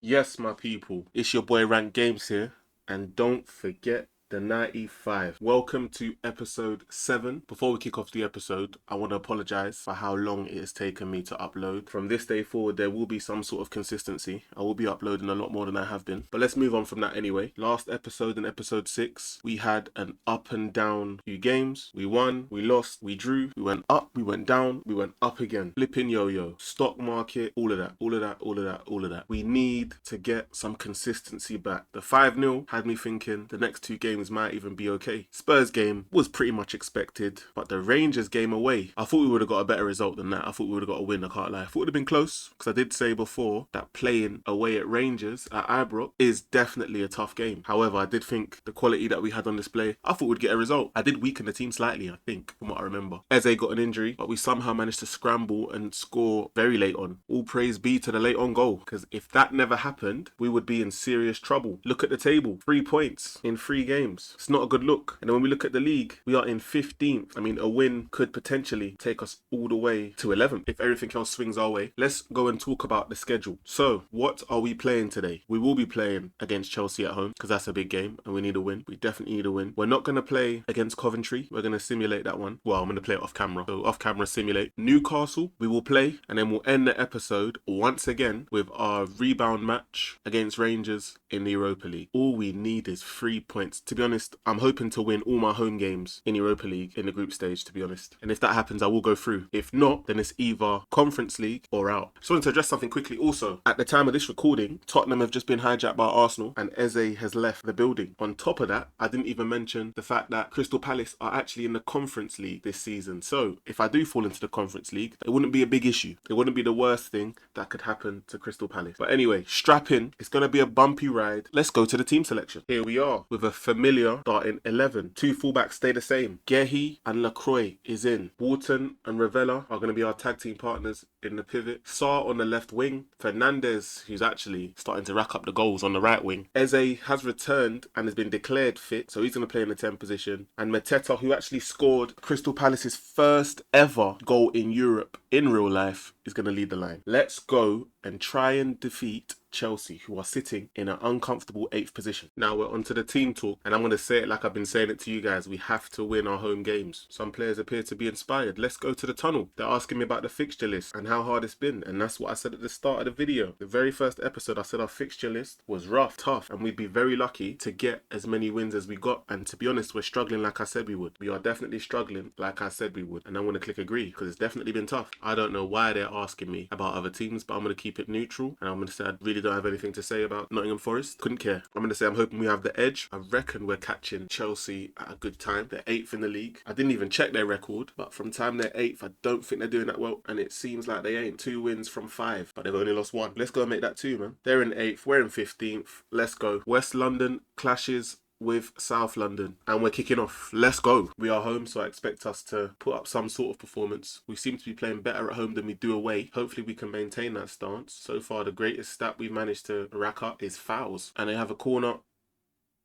Yes, my people, it's your boy Rank Games here, and don't forget the 95. Welcome to episode 7. Before we kick off the episode, I want to apologize for how long it has taken me to upload. From this day forward, there will be some sort of consistency. I will be uploading a lot more than I have been. But let's move on from that anyway. Last episode, in episode 6, we had an up and down few games. We won, we lost, we drew, we went up, we went down, we went up again. Flipping yo-yo, stock market, all of that, all of that, all of that, all of that. We need to get some consistency back. The 5-0 had me thinking the next 2 games might even be okay. Spurs game was pretty much expected, but the Rangers game away, I thought we would have got a better result than that. I thought we would have got a win, I can't lie. I thought it would have been close, because I did say before that playing away at Rangers at Ibrox is definitely a tough game. However, I did think the quality that we had on display, I thought we'd get a result. I did weaken the team slightly, I think, from what I remember. Eze got an injury, but we somehow managed to scramble and score very late on. All praise be to the late on goal, because if that never happened, we would be in serious trouble. Look at the table, 3 points in 3 games. It's not a good look. And then when we look at the league, we are in 15th. I mean, a win could potentially take us all the way to 11th if everything else swings our way. Let's go and talk about the schedule. So, what are we playing today? We will be playing against Chelsea at home, because that's a big game and we need a win. We definitely need a win. We're not going to play against Coventry. We're going to simulate that one. Well, I'm going to play it off camera. So, off camera simulate. Newcastle, we will play, and then we'll end the episode once again with our rebound match against Rangers in the Europa League. All we need is 3 points. To be honest, I'm hoping to win all my home games in Europa League in the group stage, to be honest. And if that happens, I will go through. If not, then it's either Conference League or out. Just wanted to address something quickly also. At the time of this recording, Tottenham have just been hijacked by Arsenal and Eze has left the building. On top of that, I didn't even mention the fact that Crystal Palace are actually in the Conference League this season. So if I do fall into the Conference League, it wouldn't be a big issue. It wouldn't be the worst thing that could happen to Crystal Palace. But anyway, strap in. It's going to be a bumpy ride. Let's go to the team selection. Here we are with a familiar starting 11. 2 fullbacks stay the same. Gehi and Lacroix is in. Wharton and Ravella are going to be our tag team partners in the pivot. Sarr on the left wing. Fernandez, who's actually starting to rack up the goals, on the right wing. Eze has returned and has been declared fit, so he's going to play in the 10 position. And Mateta, who actually scored Crystal Palace's first ever goal in Europe in real life, is going to lead the line. Let's go and try and defeat Chelsea, who are sitting in an uncomfortable 8th position. Now we're onto the team talk, and I'm going to say it like I've been saying it to you guys. We have to win our home games. Some players appear to be inspired. Let's go to the tunnel. They're asking me about the fixture list and how hard it's been, and that's what I said at the start of the video. The very first episode, I said our fixture list was rough, tough, and we'd be very lucky to get as many wins as we got. And to be honest, we're struggling like I said we would. We are definitely struggling like I said we would, and I'm going to click agree, because it's definitely been tough. I don't know why they're asking me about other teams, but I'm going to keep it neutral, and I'm going to say I really don't have anything to say about Nottingham Forest. Couldn't care. I'm going to say I'm hoping we have the edge. I reckon we're catching Chelsea at a good time. They're 8th in the league. I didn't even check their record, but from time they're 8th, I don't think they're doing that well, and it seems like they ain't. 2 wins from 5, but they've only lost 1. Let's go and make that 2, man. They're in 8th, we're in 15th. Let's go. West London clashes with South London, and we're kicking off. Let's go. We are home, so I expect us to put up some sort of performance. We seem to be playing better at home than we do away. Hopefully we can maintain that stance. So far, the greatest stat we've managed to rack up is fouls, and they have a corner,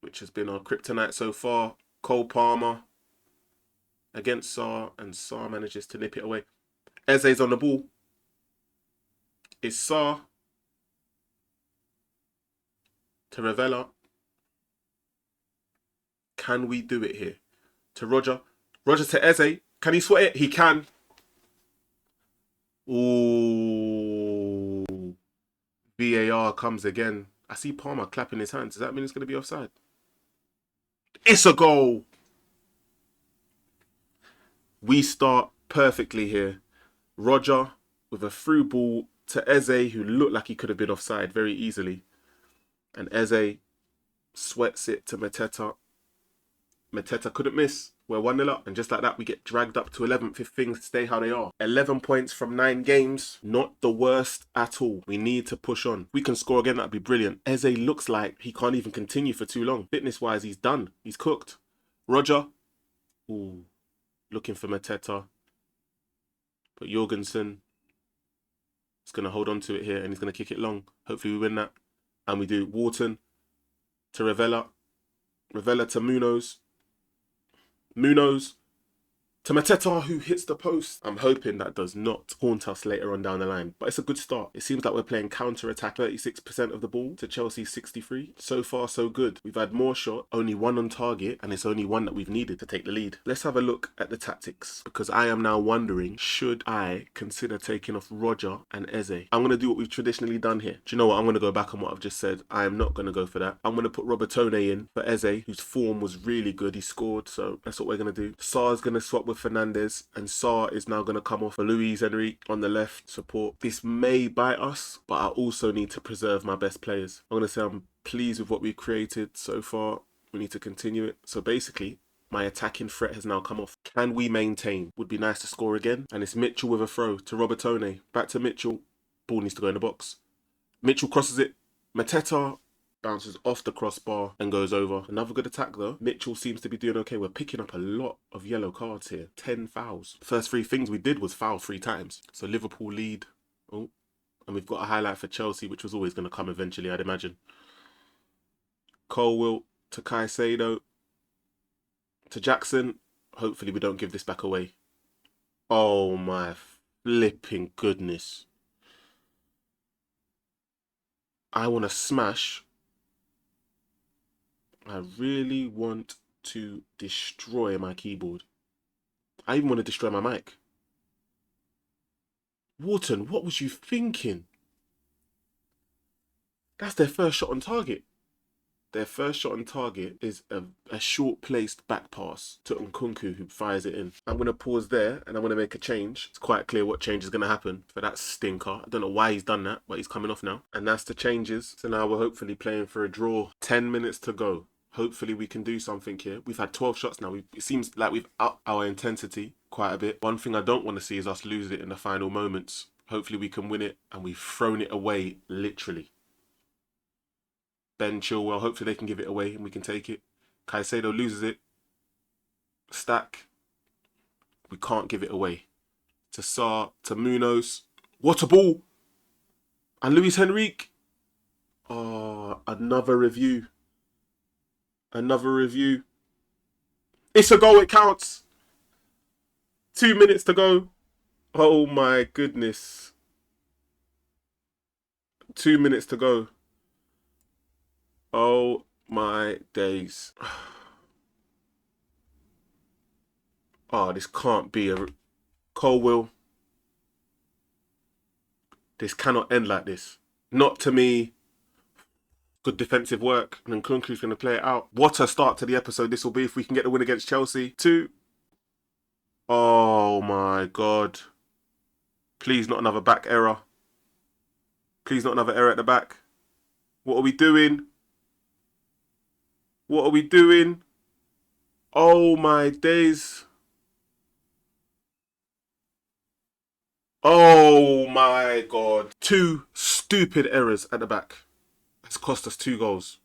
which has been our kryptonite so far. Cole Palmer against Sarr, and Sarr manages to nip it away. Eze's on the ball. It's Sarr to Ravella. Can we do it here? To Roger. Roger to Eze. Can he sweat it? He can. Ooh. VAR comes again. I see Palmer clapping his hands. Does that mean it's going to be offside? It's a goal. We start perfectly here. Roger with a through ball to Eze, who looked like he could have been offside very easily. And Eze sweats it to Mateta. Mateta couldn't miss. We're 1-0 up, and just like that, we get dragged up to 11th if things stay how they are. 11 points from 9 games. Not the worst at all. We need to push on. We can score again, that'd be brilliant. Eze looks like he can't even continue for too long. Fitness-wise, he's done. He's cooked. Roger. Ooh. Looking for Mateta. But Jorgensen is going to hold on to it here, and he's going to kick it long. Hopefully we win that. And we do. Wharton to Ravella. Ravella to Munoz. Munoz To Mateta, who hits the post. I'm hoping that does not haunt us later on down the line. But it's a good start. It seems like we're playing counter-attack. 36% of the ball to Chelsea's 63. So far, so good. We've had more shot, only one on target, and it's only one that we've needed to take the lead. Let's have a look at the tactics, because I am now wondering, should I consider taking off Roger and Eze? I'm going to do what we've traditionally done here. Do you know what? I'm going to go back on what I've just said. I am not going to go for that. I'm going to put Robertone in for Eze, whose form was really good. He scored, so that's what we're going to do. Sar's going to swap with Fernandez, and Sar is now going to come off for Luis Enrique on the left support. This may bite us, but I also need to preserve my best players. I'm going to say I'm pleased with what we've created so far. We need to continue it. So basically, my attacking threat has now come off. Can we maintain? Would be nice to score again. And it's Mitchell with a throw to Robertone. Back to Mitchell. Ball needs to go in the box. Mitchell crosses it. Mateta bounces off the crossbar and goes over. Another good attack though. Mitchell seems to be doing okay. We're picking up a lot of yellow cards here. 10 fouls. First 3 things we did was foul 3 times. So Liverpool lead. Oh, and we've got a highlight for Chelsea, which was always going to come eventually, I'd imagine. Colwill to Caicedo to Jackson. Hopefully we don't give this back away. Oh my flipping goodness. I want to smash. I really want to destroy my keyboard. I even want to destroy my mic. Wharton, what was you thinking? That's their first shot on target. Their first shot on target is a short-placed back pass to Nkunku, who fires it in. I'm going to pause there and I'm going to make a change. It's quite clear what change is going to happen for that stinker. I don't know why he's done that, but he's coming off now. And that's the changes. So now we're hopefully playing for a draw. 10 minutes to go. Hopefully we can do something here. We've had 12 shots now. It seems like we've upped our intensity quite a bit. One thing I don't want to see is us lose it in the final moments. Hopefully we can win it, and we've thrown it away, literally. Ben Chilwell, hopefully they can give it away and we can take it. Caicedo loses it. Stack. We can't give it away. To Sar, to Munoz. What a ball! And Luis Enrique. Oh, another review. Another review. It's a goal, it counts. 2 minutes to go. Oh my goodness. 2 minutes to go. Oh my days. Oh, this can't be a... Colwill. This cannot end like this. Not to me. Good defensive work. And then Nkunku's going to play it out. What a start to the episode this will be if we can get the win against Chelsea. 2. Oh my God. Please not another back error. Please not another error at the back. What are we doing? What are we doing? Oh my days. Oh my God. 2 stupid errors at the back. It's cost us 2 goals.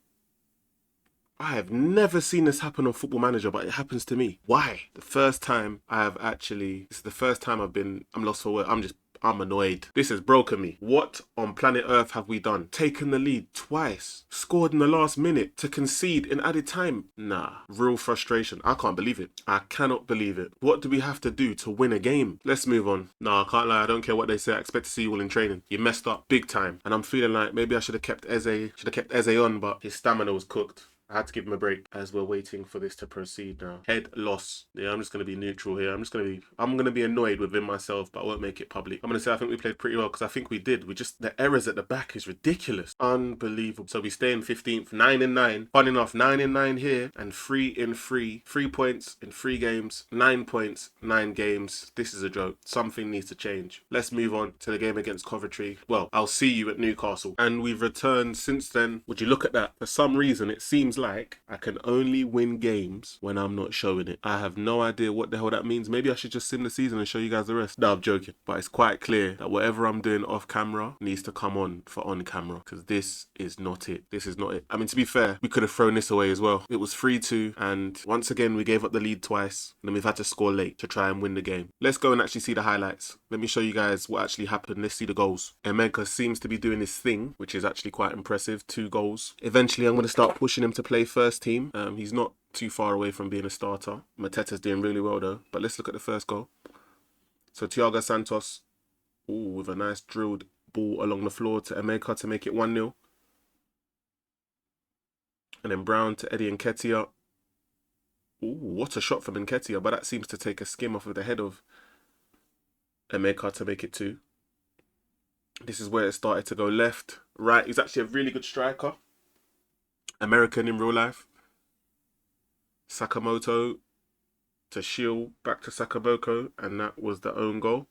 I have never seen this happen on Football Manager, but it happens to me. Why? The first time I have actually... This is the first time I'm lost for words. I'm annoyed. This has broken me. What on planet Earth have we done? Taken the lead twice. Scored in the last minute to concede in added time. Nah. Real frustration. I can't believe it. I cannot believe it. What do we have to do to win a game? Let's move on. Nah, I can't lie. I don't care what they say. I expect to see you all in training. You messed up big time. And I'm feeling like maybe I should have kept Eze on, but his stamina was cooked. I had to give him a break as we're waiting for this to proceed now. Head loss. Yeah, I'm just going to be neutral here. I'm going to be annoyed within myself, but I won't make it public. I'm going to say I think we played pretty well because I think we did. The errors at the back is ridiculous. Unbelievable. So we stay in 15th, 9 in 9. Fun enough, 9 in 9 here and 3 in 3. 3 points in 3 games, 9 points, 9 games. This is a joke. Something needs to change. Let's move on to the game against Coventry. Well, I'll see you at Newcastle. And we've returned since then. Would you look at that? For some reason, it seems like I can only win games when I'm not showing it. I have no idea what the hell that means. Maybe I should just sim the season and show you guys the rest. No, I'm joking. But it's quite clear that whatever I'm doing off camera needs to come on for on camera, because this is not it. This is not it. I mean, to be fair, we could have thrown this away as well. It was 3-2 and once again we gave up the lead twice and then we've had to score late to try and win the game. Let's go and actually see the highlights. Let me show you guys what actually happened. Let's see the goals. Emeka seems to be doing this thing, which is actually quite impressive. 2 goals. Eventually I'm going to start pushing him to play first team. He's not too far away from being a starter. Mateta's doing really well though. But let's look at the first goal. So Thiago Santos, with a nice drilled ball along the floor to Emeka to make it 1-0. And then Brown to Eddie Nketiah. What a shot from Nketiah, but that seems to take a skim off of the head of Emeka to make it 2. This is where it started to go left, right. He's actually a really good striker. American in real life. Sakamoto to Shield, back to Sakamoto, and that was the own goal.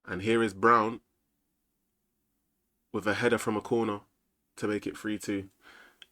And here is Brown with a header from a corner to make it 3-2.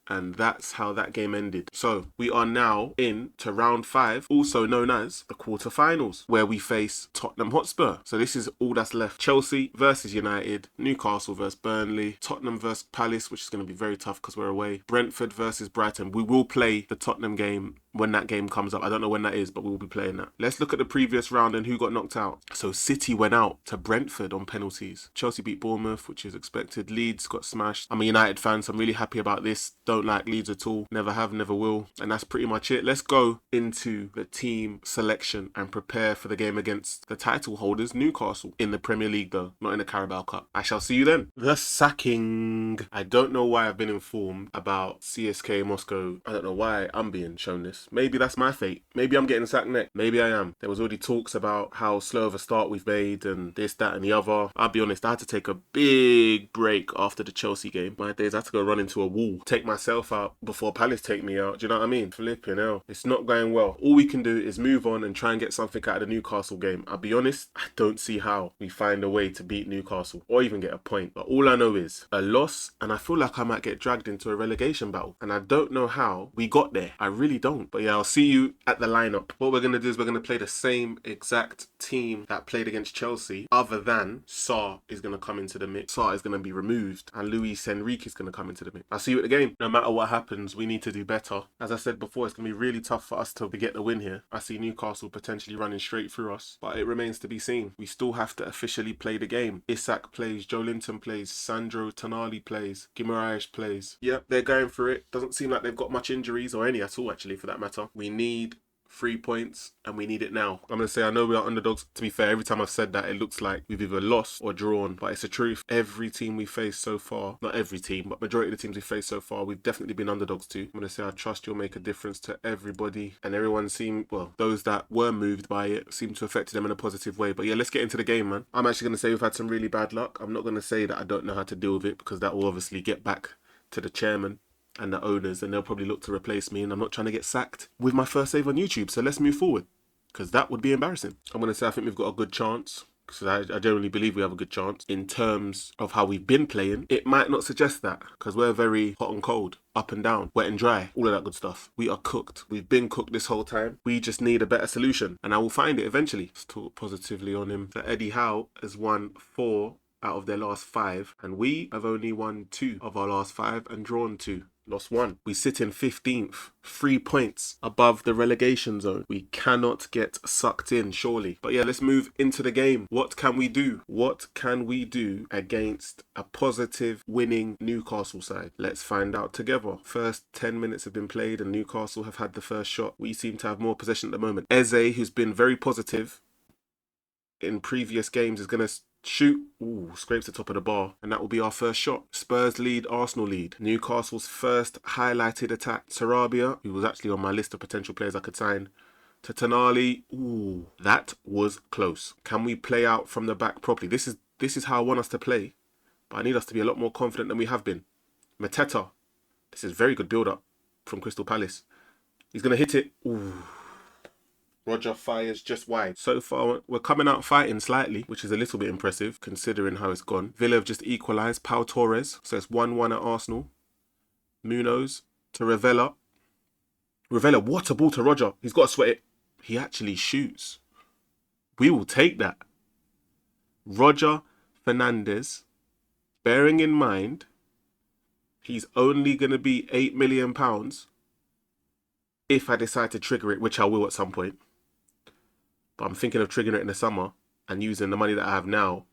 And that's how that game ended. So we are now in to round 5, also known as the quarterfinals, where we face Tottenham Hotspur. So this is all that's left. Chelsea versus United, Newcastle versus Burnley, Tottenham versus Palace, which is going to be very tough because we're away, Brentford versus Brighton. We will play the Tottenham game when that game comes up. I don't know when that is, but we will be playing that. Let's look at the previous round and who got knocked out. So City went out to Brentford on penalties. Chelsea beat Bournemouth, which is expected. Leeds got smashed. I'm a United fan, so I'm really happy about this. Don't like Leeds at all. Never have, never will. And that's pretty much it. Let's go into the team selection and prepare for the game against the title holders, Newcastle, in the Premier League though, not in the Carabao Cup. I shall see you then. The sacking. I don't know why I've been informed about CSK Moscow. I don't know why I'm being shown this. Maybe that's my fate. Maybe I'm getting sacked next. Maybe I am. There was already talks about how slow of a start we've made and this, that and the other. I'll be honest, I had to take a big break after the Chelsea game. My days, I had to go run into a wall, take myself out before Palace take me out. Do you know what I mean? Flipping hell. It's not going well. All we can do is move on and try and get something out of the Newcastle game. I'll be honest, I don't see how we find a way to beat Newcastle or even get a point. But all I know is a loss, and I feel like I might get dragged into a relegation battle. And I don't know how we got there. I really don't. But yeah, I'll see you at the lineup. What we're going to do is we're going to play the same exact team that played against Chelsea, other than Sarr is going to come into the mix. Sarr is going to be removed and Luis Enrique is going to come into the mix. I'll see you at the game. No matter what happens, we need to do better. As I said before, it's going to be really tough for us to get the win here. I see Newcastle potentially running straight through us, but it remains to be seen. We still have to officially play the game. Isak plays, Joe Linton plays, Sandro Tonali plays, Guimaraes plays. Yep, they're going for it. Doesn't seem like they've got much injuries or any at all, actually, for that matter. We need 3 points and we need it now. I'm going to say I know we are underdogs. To be fair, every time I've said that, it looks like we've either lost or drawn, but it's the truth. Every team we face so far, not every team, but majority of the teams we face so far, we've definitely been underdogs to. I'm going to say I trust you'll make a difference to everybody, and everyone seemed, well, those that were moved by it seem to affect them in a positive way. But yeah, let's get into the game, man. I'm actually going to say we've had some really bad luck. I'm not going to say that I don't know how to deal with it, because that will obviously get back to the chairman and the owners, and they'll probably look to replace me, and I'm not trying to get sacked with my first save on YouTube. So let's move forward, because that would be embarrassing. I'm going to say I think we've got a good chance, because I generally believe we have a good chance in terms of how we've been playing. It might not suggest that, because we're very hot and cold, up and down, wet and dry, all of that good stuff. We are cooked. We've been cooked this whole time. We just need a better solution, and I will find it eventually. Let's talk positively on him. So Eddie Howe has won 4 out of their last 5, and we have only won 2 of our last 5 and drawn 2. Lost 1. We sit in 15th, 3 points above the relegation zone. We cannot get sucked in, surely. But yeah, let's move into the game. What can we do? What can we do against a positive, winning Newcastle side? Let's find out together. First 10 minutes have been played and Newcastle have had the first shot. We seem to have more possession at the moment. Eze, who's been very positive in previous games, is going to shoot. Scrapes the top of the bar, and that will be our first shot. Spurs lead, Arsenal lead. Newcastle's first highlighted attack. Sarabia, who was actually on my list of potential players I could sign, to Tonali. That was close. Can we play out from the back properly? This is how I want us to play, but I need us to be a lot more confident than we have been. Mateta, this is very good build-up from Crystal Palace. He's going to hit it. Roger fires just wide. So far, we're coming out fighting slightly, which is a little bit impressive considering how it's gone. Villa have just equalised. Pau Torres. So it's 1-1 at Arsenal. Munoz to Ravella. Ravella, what a ball to Roger. He's got to sweat it. He actually shoots. We will take that. Roger Fernandez, bearing in mind, he's only going to be £8 million if I decide to trigger it, which I will at some point. But I'm thinking of triggering it in the summer and using the money that I have now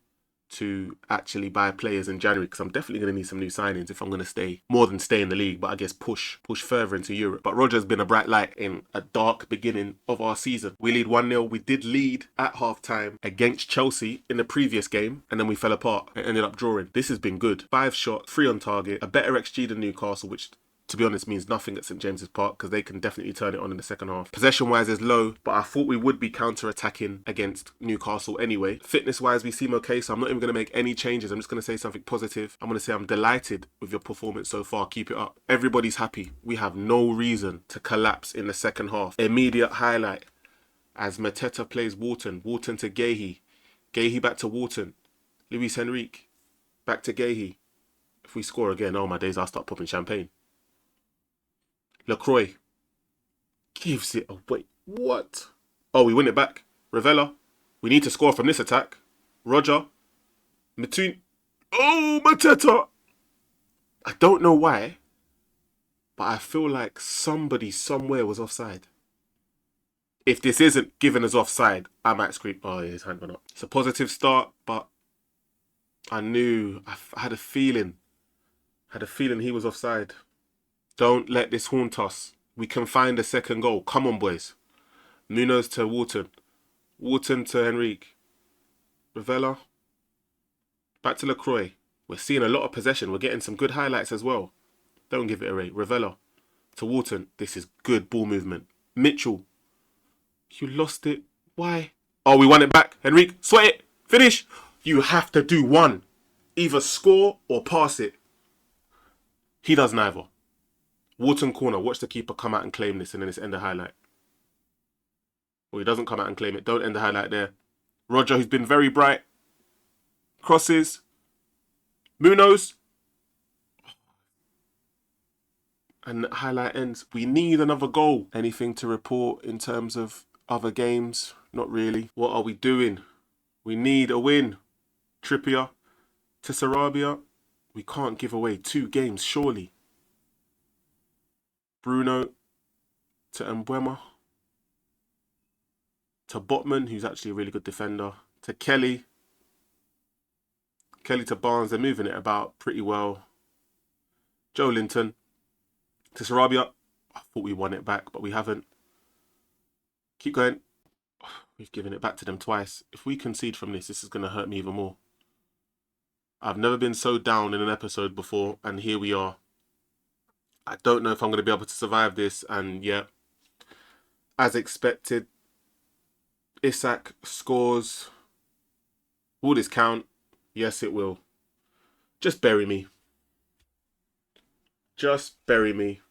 to actually buy players in January, because I'm definitely going to need some new signings if I'm going to stay, more than stay in the league, but I guess push further into Europe. But Roger's been a bright light in a dark beginning of our season. We lead 1-0. We did lead at half-time against Chelsea in the previous game, and then we fell apart and ended up drawing. This has been good. 5 shots, 3 on target, a better XG than Newcastle, which, to be honest, means nothing at St James's Park, because they can definitely turn it on in the second half. Possession-wise is low, but I thought we would be counter-attacking against Newcastle anyway. Fitness-wise, we seem okay, so I'm not even going to make any changes. I'm just going to say something positive. I'm going to say I'm delighted with your performance so far. Keep it up. Everybody's happy. We have no reason to collapse in the second half. Immediate highlight as Mateta plays Wharton. Wharton to Gahey. Gahey back to Wharton. Luis Henrique back to Gahey. If we score again, oh my days, I'll start popping champagne. Lacroix gives it away. What? Oh, we win it back. Ravella. We need to score from this attack. Roger. Matun. Oh, Mateta. I don't know why, but I feel like somebody somewhere was offside. If this isn't given as offside, I might scream. Oh, his hand went up. It's a positive start, but I had a feeling he was offside. Don't let this haunt us. We can find a second goal. Come on, boys. Munoz to Wharton. Wharton to Henrique. Ravella. Back to Lacroix. We're seeing a lot of possession. We're getting some good highlights as well. Don't give it away. Ravella to Wharton. This is good ball movement. Mitchell. You lost it. Why? Oh, we won it back. Henrique, sweat it. Finish. You have to do one. Either score or pass it. He does neither. Wharton corner. Watch the keeper come out and claim this, and then it's end the highlight. Well, he doesn't come out and claim it. Don't end the highlight there. Roger, who's been very bright. Crosses. Munoz. And the highlight ends. We need another goal. Anything to report in terms of other games? Not really. What are we doing? We need a win. Trippier to Sarabia. We can't give away 2 games, surely. Bruno to Mbeumo. To Botman, who's actually a really good defender. To Kelly. Kelly to Barnes. They're moving it about pretty well. Joe Linton. To Sarabia. I thought we won it back, but we haven't. Keep going. We've given it back to them twice. If we concede from this is going to hurt me even more. I've never been so down in an episode before, and here we are. I don't know if I'm going to be able to survive this, and yeah, as expected, Isak scores. Will this count? Yes, it will. Just bury me. Just bury me.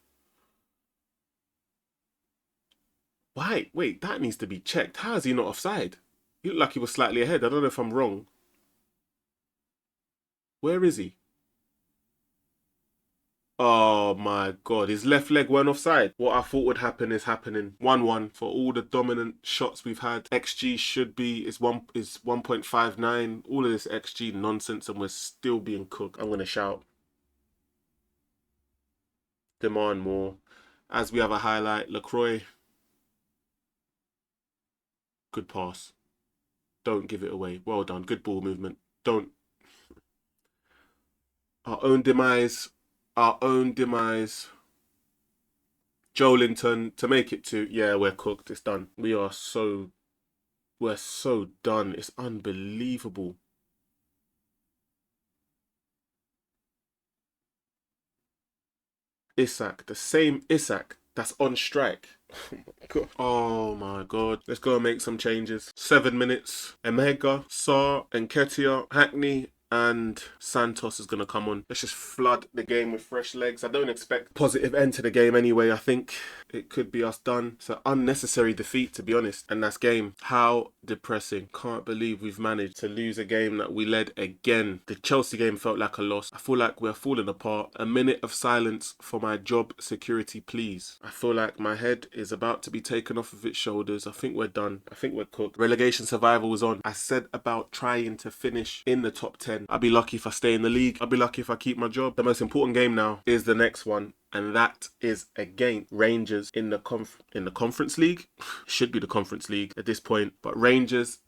Why? Wait, that needs to be checked. How is he not offside? He looked like he was slightly ahead. I don't know if I'm wrong. Where is he? Oh my God, his left leg weren't offside. What I thought would happen is happening. 1-1 for all the dominant shots we've had. XG should be is 1.59. All of this XG nonsense, and we're still being cooked. I'm going to shout. Demand more. As we have a highlight, Lacroix. Good pass. Don't give it away. Well done. Good ball movement. Don't. Our own demise. Our own demise. Joe Linton to make it 2. Yeah, we're cooked. It's done. We're so done. It's unbelievable. Isak, the same Isak that's on strike. Oh my God. Let's go and make some changes. 7 minutes. Emega, Sarr, Nketiah, Hackney, and Santos is going to come on. Let's just flood the game with fresh legs. I don't expect positive end to the game anyway. I think it could be us done. It's an unnecessary defeat, to be honest. And that's game. How depressing. Can't believe we've managed to lose a game that we led again. The Chelsea game felt like a loss. I feel like we're falling apart. A minute of silence for my job security, please. I feel like my head is about to be taken off of its shoulders. I think we're done. I think we're cooked. Relegation survival was on. I said about trying to finish in the top 10. I'll be lucky if I stay in the league. I'll be lucky if I keep my job. The most important game now is the next one, and that is against Rangers in the Conference League. Should be the Conference League at this point, but Rangers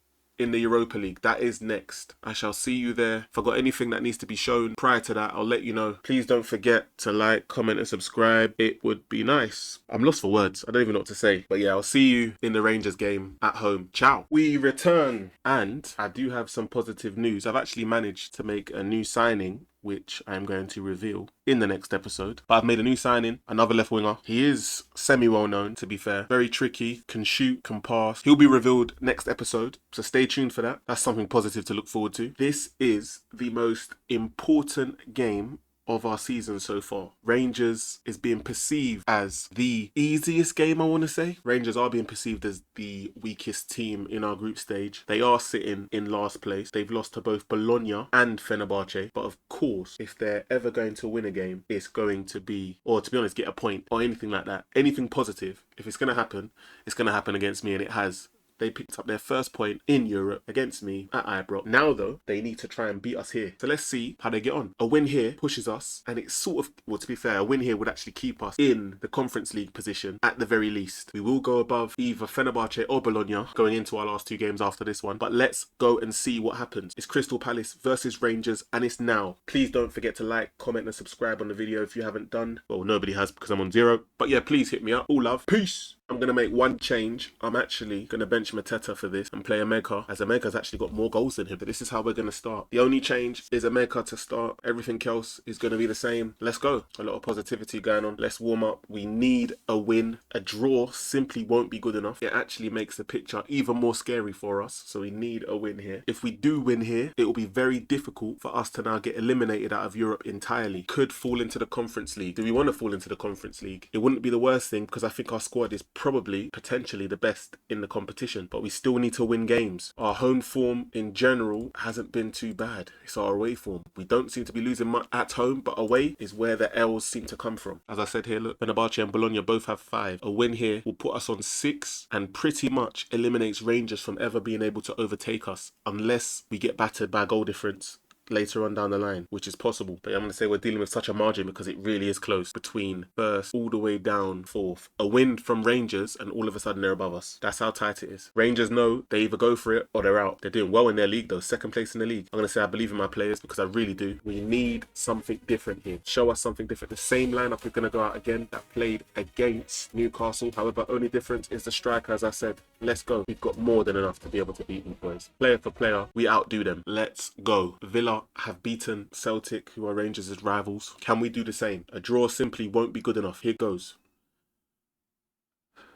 in the Europa League. That is next. I shall see you there. If I got anything that needs to be shown prior to that, I'll let you know. Please don't forget to like, comment and subscribe. It would be nice. I'm lost for words. I don't even know what to say. But yeah, I'll see you in the Rangers game at home. Ciao. We return. And I do have some positive news. I've actually managed to make a new signing, which I'm going to reveal in the next episode. But I've made a new signing, another left winger. He is semi-well known, to be fair. Very tricky, can shoot, can pass. He'll be revealed next episode, so stay tuned for that. That's something positive to look forward to. This is the most important game of our season so far. Rangers is being perceived as the easiest game, I want to say. Rangers are being perceived as the weakest team in our group stage. They are sitting in last place. They've lost to both Bologna and Fenerbahce. But of course, if they're ever going to win a game, it's going to be, or to be honest, get a point or anything like that. Anything positive. If it's going to happen, it's going to happen against me, and it has. They picked up their first point in Europe against me at Ibrox. Now, though, they need to try and beat us here. So let's see how they get on. A win here pushes us, and it's sort of, well, to be fair, a win here would actually keep us in the Conference League position at the very least. We will go above either Fenerbahce or Bologna going into our last two games after this one. But let's go and see what happens. It's Crystal Palace versus Rangers, and it's now. Please don't forget to like, comment, and subscribe on the video if you haven't done. Well, nobody has because I'm on 0. But yeah, please hit me up. All love. Peace. I'm going to make one change. I'm actually going to bench Mateta for this and play Emeka, as Emeka's actually got more goals than him. But this is how we're going to start. The only change is Emeka to start. Everything else is going to be the same. Let's go. A lot of positivity going on. Let's warm up. We need a win. A draw simply won't be good enough. It actually makes the picture even more scary for us. So we need a win here. If we do win here, it will be very difficult for us to now get eliminated out of Europe entirely. Could fall into the Conference League. Do we want to fall into the Conference League? It wouldn't be the worst thing, because I think our squad is probably potentially the best in the competition, but we still need to win games. Our home form in general hasn't been too bad. It's our away form. We don't seem to be losing much at home, but away is where the L's seem to come from. As I said here, look, Fenerbahce and Bologna both have 5. A win here will put us on 6 and pretty much eliminates Rangers from ever being able to overtake us, unless we get battered by a goal difference later on down the line, which is possible. But I'm going to say we're dealing with such a margin because it really is close between first all the way down 4th. A win from Rangers and all of a sudden they're above us. That's how tight it is. Rangers know they either go for it or they're out. They're doing well in their league though, 2nd place in the league. I'm going to say I believe in my players because I really do. We need something different here. Show us something different. The same lineup we're going to go out again that played against Newcastle. However, only difference is the striker, as I said. Let's go. We've got more than enough to be able to beat these boys. Player for player, we outdo them. Let's go. Villa have beaten Celtic, who are Rangers' rivals. Can we do the same? A draw simply won't be good enough. Here goes.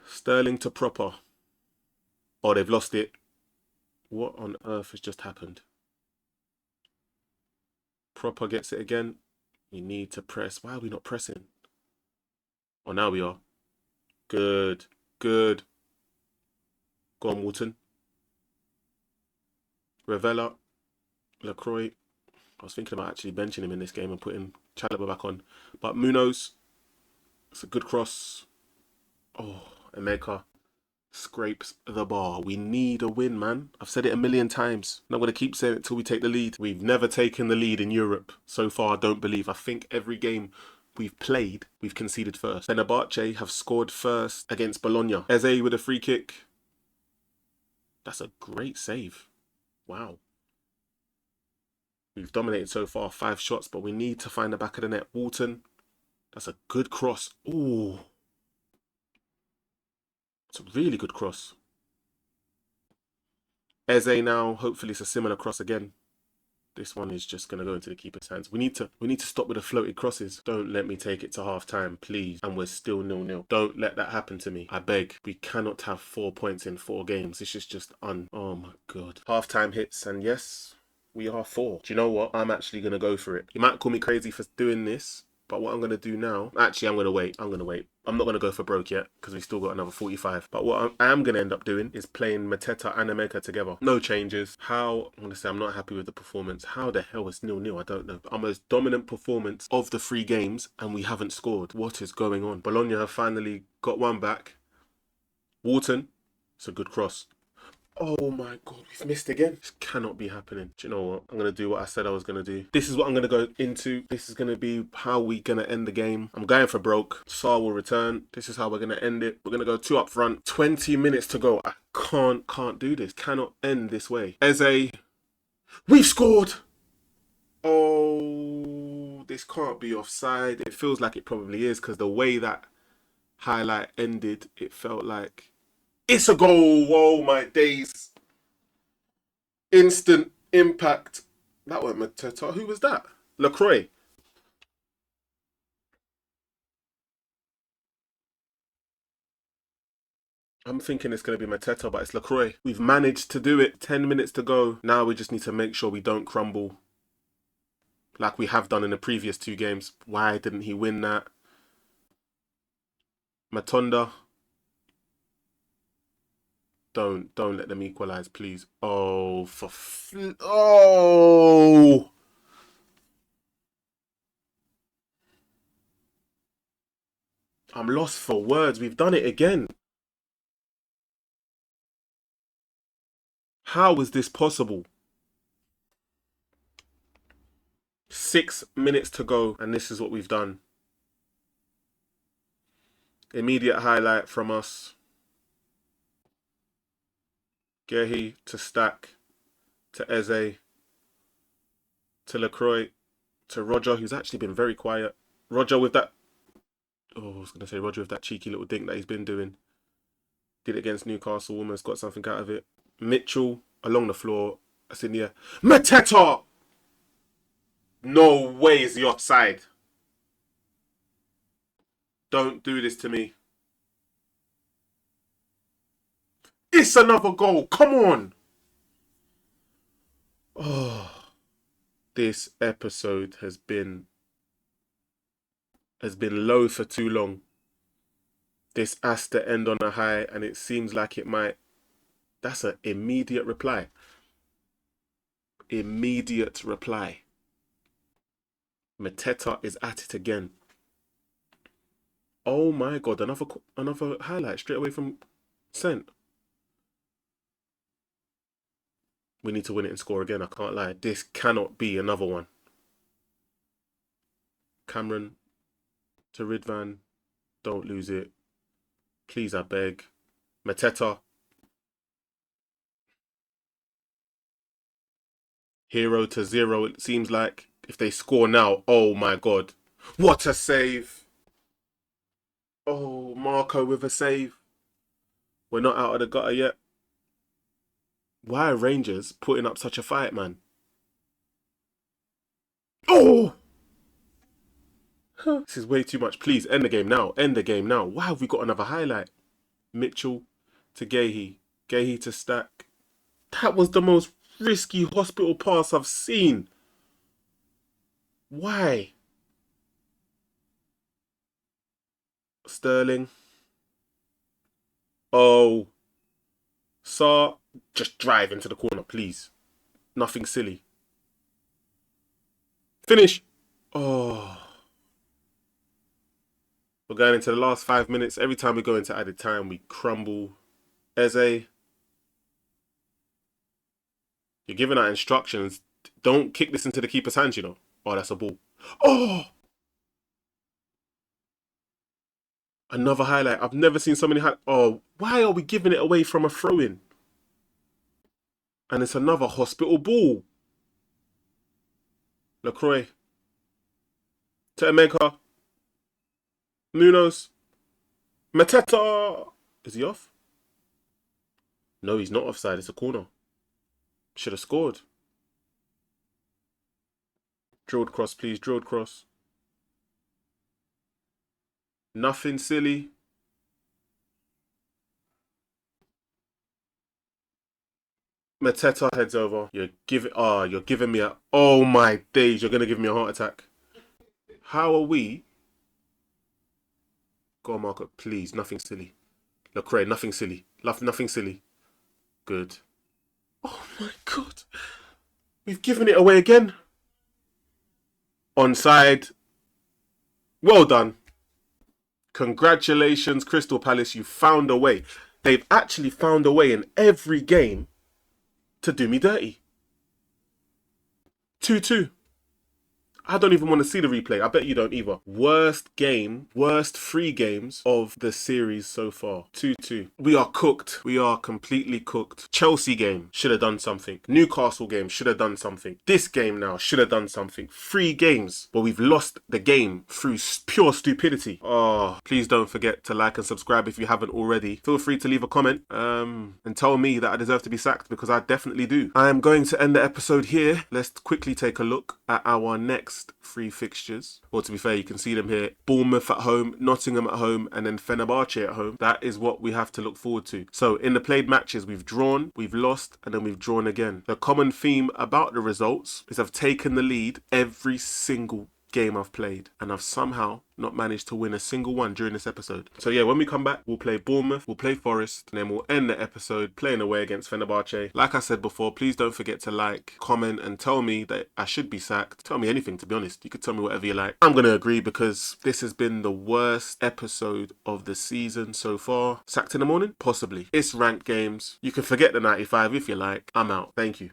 Sterling to Proper. Oh, they've lost it. What on earth has just happened? Proper gets it again. We need to press. Why are we not pressing? Oh, now we are. Good. Good. Go on, Walton. Ravella. Lacroix. I was thinking about actually benching him in this game and putting Chalobah back on. But Munoz, it's a good cross. Oh, Emeka scrapes the bar. We need a win, man. I've said it a million times. I'm not going to keep saying it till we take the lead. We've never taken the lead in Europe. So far, I don't believe. I think every game we've played, we've conceded first. Fenerbahce have scored first against Bologna. Eze with a free kick. That's a great save. Wow. We've dominated so far, 5 shots, but we need to find the back of the net. Walton, that's a good cross. Ooh. It's a really good cross. Eze now, hopefully it's a similar cross again. This one is just going to go into the keeper's hands. We need to stop with the floated crosses. Don't let me take it to half time, please. And we're still 0-0. Don't let that happen to me. I beg. We cannot have 4 points in 4 games. This is just oh my God. Half time hits, and yes, we are 4. Do you know what? I'm actually going to go for it. You might call me crazy for doing this, but what I'm going to do now... Actually, I'm going to wait. I'm not going to go for broke yet because we've still got another 45. But what I am going to end up doing is playing Mateta and Emeka together. No changes. I'm going to say I'm not happy with the performance. How the hell is 0-0? I don't know. Our most dominant performance of the 3 games and we haven't scored. What is going on? Bologna have finally got one back. Walton. It's a good cross. Oh my God, we've missed again. This cannot be happening. Do you know what? I'm going to do what I said I was going to do. This is what I'm going to go into. This is going to be how we're going to end the game. I'm going for broke. Saar will return. This is how we're going to end it. We're going to go 2 up front. 20 minutes to go. I can't do this. Cannot end this way. Eze, we've scored. Oh, this can't be offside. It feels like it probably is because the way that highlight ended, it felt like it's a goal. Oh my days. Instant impact. That wasn't Mateta. Who was that? LaCroix. I'm thinking it's going to be Mateta, but it's LaCroix. We've managed to do it. 10 minutes to go. Now we just need to make sure we don't crumble like we have done in the previous 2 games. Why didn't he win that? Matonda. Don't let them equalize, please. Oh, oh! I'm lost for words. We've done it again. How is this possible? 6 minutes to go, and this is what we've done. Immediate highlight from us. Gehi to Stack, to Eze, to LaCroix, to Roger, who's actually been very quiet. Roger with that... Oh, I was going to say Roger with that cheeky little dink that he's been doing. Did it against Newcastle, almost got something out of it. Mitchell, along the floor. That's in the air. Mateta! No way is he offside. Don't do this to me. It's another goal. Come on. Oh, this episode has been low for too long. This has to end on a high, and it seems like it might. That's an immediate reply. Immediate reply. Mateta is at it again. Oh my God! Another highlight straight away from Sent. We need to win it and score again. I can't lie. This cannot be another one. Cameron to Ridvan. Don't lose it. Please, I beg. Mateta. Hero to 0. It seems like if they score now, oh my God. What a save. Oh, Marco with a save. We're not out of the gutter yet. Why are Rangers putting up such a fight, man? Oh! This is way too much. Please, end the game now. End the game now. Why have we got another highlight? Mitchell to Gehi. Gehi to Stack. That was the most risky hospital pass I've seen. Why? Sterling. Oh. Saar. Just drive into the corner, please. Nothing silly. Finish. Oh. We're going into the last 5 minutes. Every time we go into added time, we crumble. Eze. You're giving out instructions. Don't kick this into the keeper's hands, you know. Oh, that's a ball. Oh! Another highlight. I've never seen so many highlights. Oh, why are we giving it away from a throw-in? And it's another hospital ball. LaCroix. To Emeka. Munoz. Mateta. Is he off? No, he's not offside. It's a corner. Should have scored. Drilled cross, please. Drilled cross. Nothing silly. Mateta heads over. You're giving me a... Oh my days, you're going to give me a heart attack. How are we... Go on, Marco, please. Nothing silly. LaCroix, nothing silly. Nothing silly. Good. Oh my God. We've given it away again. Onside. Well done. Congratulations, Crystal Palace. You found a way. They've actually found a way in every game to do me dirty. 2-2. I don't even want to see the replay. I bet you don't either. Worst game, worst 3 games of the series so far. 2-2. We are cooked. We are completely cooked. Chelsea game, should have done something. Newcastle game, should have done something. This game now, should have done something. 3 games, but we've lost the game through pure stupidity. Oh, please don't forget to like and subscribe if you haven't already. Feel free to leave a comment and tell me that I deserve to be sacked, because I definitely do. I am going to end the episode here. Let's quickly take a look at our next 3 fixtures. Or to be fair, you can see them here. Bournemouth at home, Nottingham at home, and then Fenerbahce at home. That is what we have to look forward to. So in the played matches, we've drawn, we've lost, and then we've drawn again. The common theme about the results is I've taken the lead every single game I've played, and I've somehow not managed to win a single one during this episode. So yeah, when we come back, we'll play Bournemouth, we'll play Forest, and then we'll end the episode playing away against Fenerbahce. Like I said before, please don't forget to like, comment, and tell me that I should be sacked. Tell me anything, to be honest. You could tell me whatever you like. I'm gonna agree, because this has been the worst episode of the season so far. Sacked in the morning? Possibly. It's ranked games. You can forget the 95 if you like. I'm out. Thank you.